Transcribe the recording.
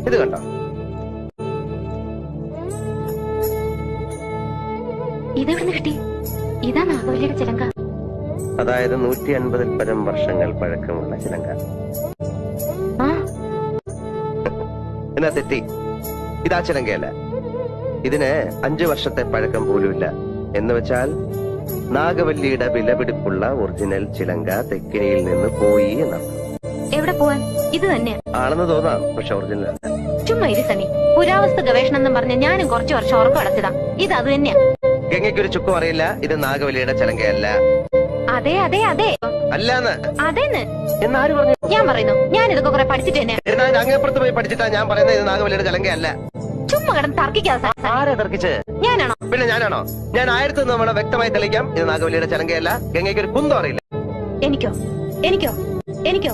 ഇത് കണ്ടോ? ഇതെവിടുന്ന് കിട്ടി? ഇതാ നാഗവല്ലിയുടെ ചിലങ്ക. അതായത് 150 പരം വർഷങ്ങൾ പഴക്കമുള്ള ചിലങ്ക. എന്നാ തെറ്റി. ഇതാ ചിലങ്കയല്ല. ഇതിന് 5 വർഷത്തെ പഴക്കം പോലുമില്ല. എന്ന് വെച്ചാൽ നാഗവല്ലിയുടെ വിലപിടിപ്പുള്ള ഒറിജിനൽ ചിലങ്ക തെക്കിനിയിൽ നിന്ന് പോയി എന്നർത്ഥം. എവിടെ പോവാൻ? ഇത് തന്നെ ആണെന്ന് തോന്നാം, പക്ഷെ ഒറിജിനൽ അല്ല. ചുമ്മാ ഇരി സനി. പുരാവസ്തു ഗവേഷണം എന്നും പറഞ്ഞ് ഞാനും കുറച്ചു വർഷം ഉറക്കം അടച്ചതാ. ഇത് അത് തന്നെയാ. ഗംഗയ്ക്കൊരു ചുക്കും അറിയില്ല. ഇത് നാഗവല്ലിയുടെ ചിലങ്കയല്ല. അതെ അതെ അതെ അല്ലാന്ന്. അതേന്ന് എന്നാര് പറഞ്ഞു? ഞാൻ പറയുന്നു. ഞാൻ ഇതൊക്കെ കുറെ പഠിച്ചിട്ട് തന്നെ. അങ്ങേപ്പുറത്ത് പോയി പഠിച്ചിട്ടാ ഞാൻ പറയുന്നത് ഇത് നാഗവല്ലിയുടെ ചിലങ്കയല്ല. ചുമ്മാ കിടന്ന് തർക്കിക്കാതെ. ആരാ തർക്കിച്ച്? ഞാനാണോ? പിന്നെ ഞാനാണോ? ഞാൻ 1000 തവണ വ്യക്തമായി തെളിയിക്കാം, ഇത് നാഗവല്ലിയുടെ ചിലങ്കയല്ല. ഗംഗയ്ക്ക് ഒരു കുന്തം അറിയില്ല. എനിക്കോ? എനിക്കോ? എനിക്കോ?